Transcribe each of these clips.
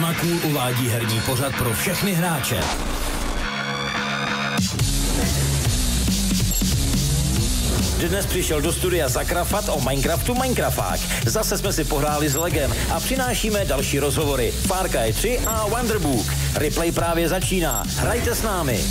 Makůl uvádí herní pořad pro všechny hráče. Dnes přišel do studia Zakrafat o Minecraftu Minecrafták. Zase jsme si pohráli s Legem a přinášíme další rozhovory. Far Cry 3 a Wonderbook. Replay právě začíná. Hrajte s námi.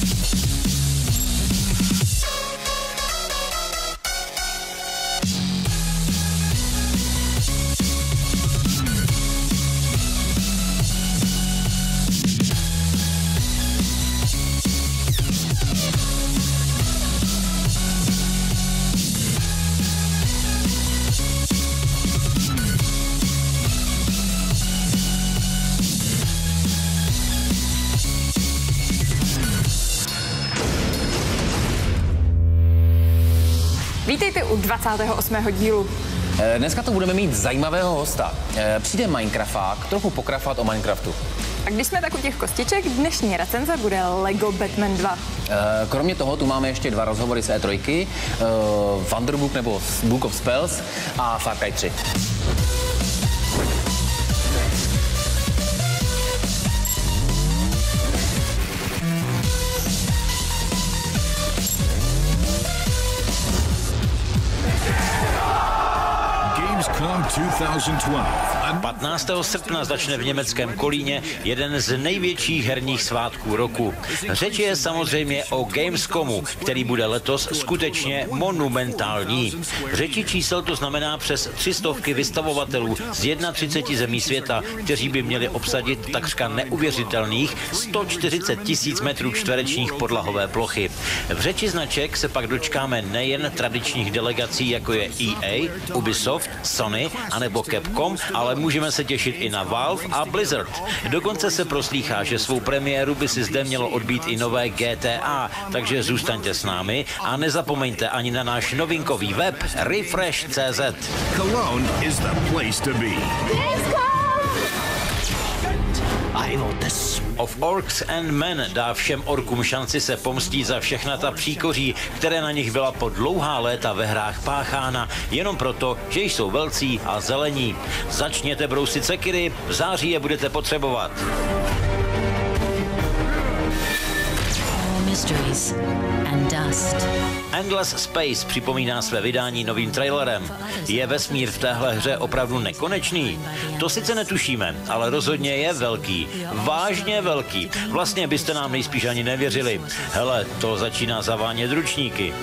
Vítejte u 28. dílu. Dneska tu budeme mít zajímavého hosta. Přijde Minecrafták trochu pokrafat o Minecraftu. A když jsme tak u těch kostiček, dnešní recenze bude Lego Batman 2. Kromě toho tu máme ještě 2 rozhovory z E3, Wonderbook nebo Book of Spells a Far Cry 3. Gamescom 15. srpna začne v německém Kolíně jeden z největších herních svátků roku. Řeč je samozřejmě o Gamescomu, který bude letos skutečně monumentální. Řeči čísel to znamená přes 300 vystavovatelů z 31 zemí světa, kteří by měli obsadit takřka neuvěřitelných 140 000 metrů čtverečních podlahové plochy. V řeči značek se pak dočkáme nejen tradičních delegací, jako je EA, Ubisoft, Sony anebo Capcom, ale můžeme se těšit i na Valve a Blizzard. Dokonce se proslýchá, že svou premiéru by si zde mělo odbít i nové GTA, takže zůstaňte s námi a nezapomeňte ani na náš novinkový web Refresh.cz. Cologne is the place to be. Of Orcs and Men dá všem orkům šanci se pomstít za všechna ta příkoří, které na nich byla po dlouhá léta ve hrách páchána, jenom proto, že jsou velcí a zelení. Začněte brousit sekiry, v září je budete potřebovat. Mysteries and dust. Endless Space připomíná své vydání novým trailerem. Je vesmír v téhle hře opravdu nekonečný? To sice netušíme, ale rozhodně je velký. Vážně velký. Vlastně byste nám nejspíš ani nevěřili. Hele, to začíná zavánět ručníky.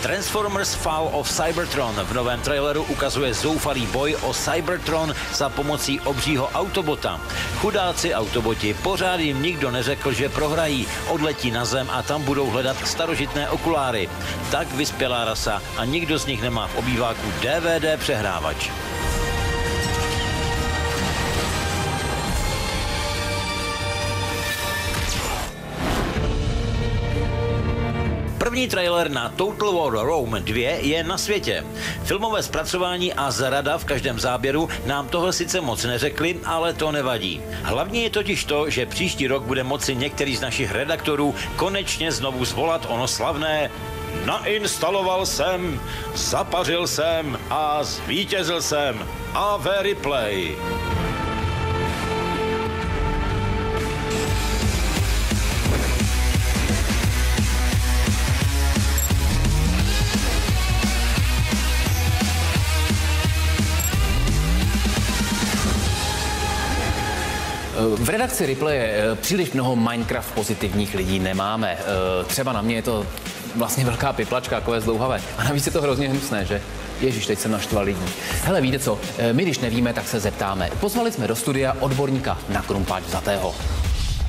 Transformers Fall of Cybertron v novém traileru ukazuje zoufalý boj o Cybertron za pomocí obřího autobota. Chudáci autoboti, pořád jim nikdo neřekl, že prohrají, odletí na zem a tam budou hledat starožitné okuláry. Tak vyspělá rasa a nikdo z nich nemá v obýváku DVD přehrávač. První trailer na Total War Rome 2 je na světě. Filmové zpracování a zrada v každém záběru nám tohle sice moc neřekli, ale to nevadí. Hlavně je totiž to, že příští rok bude moci některý z našich redaktorů konečně znovu zvolat ono slavné nainstaloval jsem, zapařil jsem a zvítězil jsem. Ave Replay. V redakci Replay příliš mnoho Minecraft pozitivních lidí nemáme. Třeba na mě je to vlastně velká piplačka, takové zdlouhavé. A navíc je to hrozně hnusné, že? Ježíš, teď jsem naštval lidí. Hele, víte co? My, když nevíme, tak se zeptáme. Pozvali jsme do studia odborníka na krumpáč vzatého.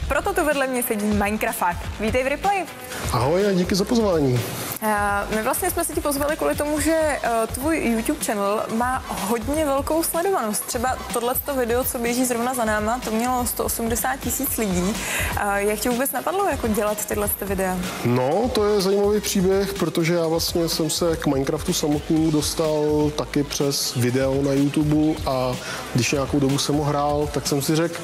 Proto tu vedle mě sedí Minecrafták. Vítej v Replay. Ahoj a díky za pozvání. My vlastně jsme si ti pozvali kvůli tomu, že tvůj YouTube channel má hodně velkou sledovanost. Třeba tohleto video, co běží zrovna za náma, to mělo 180 000 lidí. Jak tě vůbec napadlo jako dělat tyhle videa? No, to je zajímavý příběh, protože já vlastně jsem se k Minecraftu samotnému dostal taky přes video na YouTube a když nějakou dobu jsem ho hrál, tak jsem si řekl,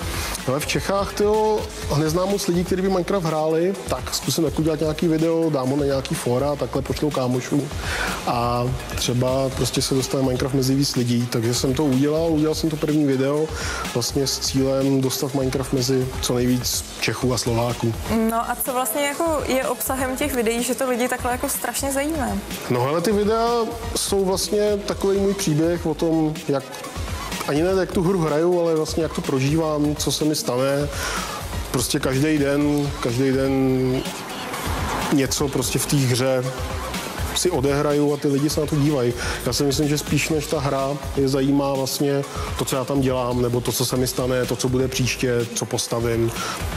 ale v Čechách, tyjo, neznám moc lidí, kteří by Minecraft hráli, tak zkusím jako udělat nějaký video, dám ho na nějaký fóra, takhle pošlu kámošů a třeba prostě se dostane Minecraft mezi víc lidí, takže jsem to udělal jsem to první video vlastně s cílem dostat Minecraft mezi co nejvíc Čechů a Slováků. No a co vlastně jako je obsahem těch videí, že to lidi takhle jako strašně zajímá? No hele, ty videa jsou vlastně takový můj příběh o tom, jak ani ne jak tu hru hraju, ale vlastně jak to prožívám, co se mi stane. Prostě každý den něco prostě v té hře si odehraju a ty lidi se na to dívají. Já si myslím, že spíš než ta hra je zajímá vlastně to, co já tam dělám, nebo to, co se mi stane, to, co bude příště, co postavím.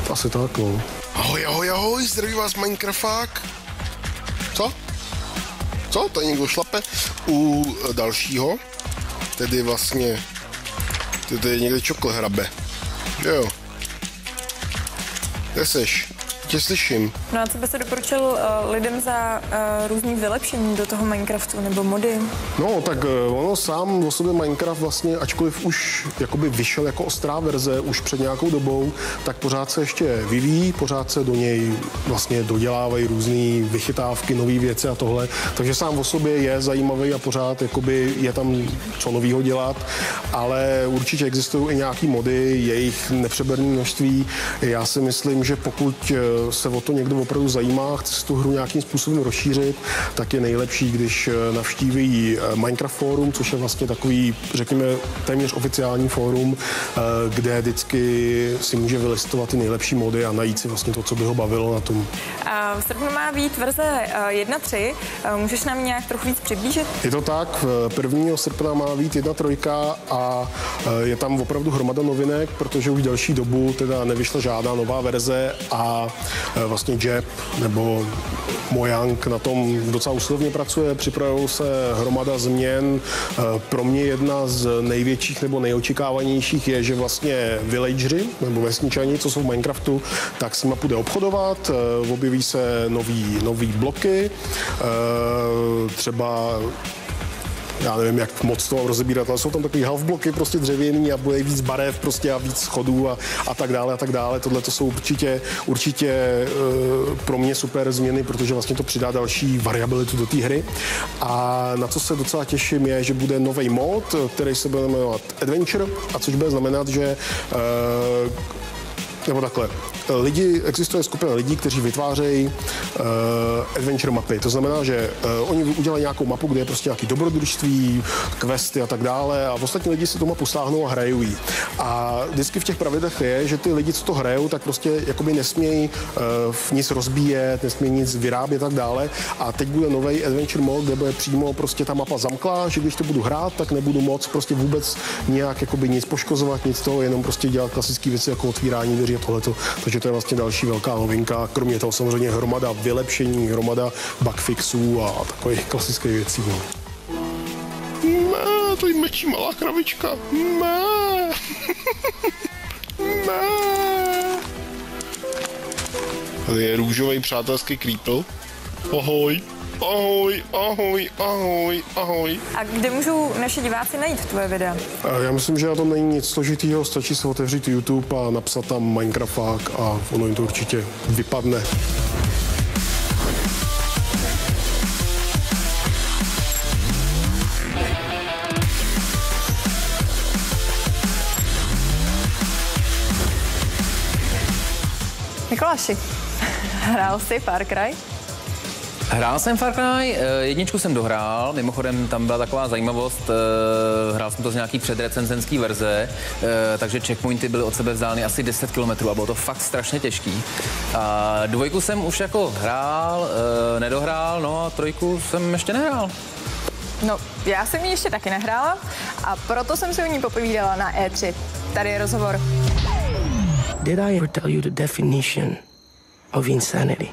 Asi tak, no. Ahoj, zdraví vás Minecrafták. Co? Co? Tady někdo šlape? U dalšího, tedy vlastně, tady někde čokl hrabe. Jo. Kde seš? Tě slyším. No a co by se doporučil lidem za různý vylepšení do toho Minecraftu nebo mody? No, tak ono sám o sobě Minecraft vlastně, ačkoliv už jakoby vyšel jako ostrá verze už před nějakou dobou, tak pořád se ještě vyvíjí, pořád se do něj vlastně dodělávají různé vychytávky, nové věci a tohle. Takže sám o sobě je zajímavý a pořád jakoby je tam co novýho dělat, ale určitě existují i nějaký mody, je jich nepřeberné množství. Já si myslím, že pokud se o to někdo opravdu zajímá, chce si tu hru nějakým způsobem rozšířit, tak je nejlepší, když navštíví Minecraft Forum, což je vlastně takový, řekněme, téměř oficiální fórum, kde vždycky si může vylistovat ty nejlepší mody a najít si vlastně to, co by ho bavilo na tom. V srpnu má být verze 1.3. Můžeš nám nějak trochu víc přiblížit? Je to tak, 1. srpna má být 1.3 a je tam opravdu hromada novinek, protože už delší dobu teda nevyšla žádná nová verze a vlastně Jeb nebo Mojang na tom docela usilovně pracuje, připravují se hromada změn. Pro mě jedna z největších nebo nejočekávanějších je, že vlastně villageri nebo vesničani, co jsou v Minecraftu, tak s nima půjde obchodovat, objeví se nový bloky, třeba já nevím, jak moc to mám rozebírat, ale jsou tam takový half bloky prostě dřevěný a bude víc barev prostě a víc schodů a tak dále a tak dále. Tohle to jsou určitě pro mě super změny, protože vlastně to přidá další variabilitu do té hry. A na co se docela těším je, že bude nový mod, který se bude jmenovat Adventure, a což bude znamenat, že nebo takhle. Existuje skupina lidí, kteří vytvářejí adventure mapy. To znamená, že oni udělají nějakou mapu, kde je prostě nějaké dobrodružství, questy a tak dále a ostatní lidi si tu mapu stáhnou a hrajou ji. A vždycky v těch pravidlech je, že ty lidi, co to hrajou, tak prostě jakoby nesmějí nic rozbíjet, nesmějí nic vyrábět a tak dále. A teď bude nový adventure mode, kde bude přímo prostě ta mapa zamklá, že když to budu hrát, tak nebudu moc prostě vůbec nějak jakoby nic poškozovat, nic toho, jenom prostě dělat klasické věci jako otvírání dveří a tohleto. Takže to je vlastně další velká novinka. Kromě toho samozřejmě hromada vylepšení, hromada bugfixů a takových klasických věcí. No. To je mečí malá kravička. Tady je růžový přátelský creeple. Ahoj. Ahoj, ahoj, ahoj, ahoj. A kde můžou naši diváci najít tvoje videa? Já myslím, že na tom není nic složitýho, stačí se otevřít YouTube a napsat tam Minecrafták a ono jim to určitě vypadne. Mikuláši, hrál jsi Far Cry? Hrál jsem Far Cry, 1 jsem dohrál, mimochodem tam byla taková zajímavost, hrál jsem to z nějaký předrecenzenský verze, takže checkpointy byly od sebe vzdálený asi 10 km a bylo to fakt strašně těžký. A 2 jsem už jako hrál, nedohrál, no a 3 jsem ještě nehrál. No, já jsem ji ještě taky nehrála a proto jsem si o ní popovídala na E3. Tady je rozhovor. Did I ever tell you the definition of insanity?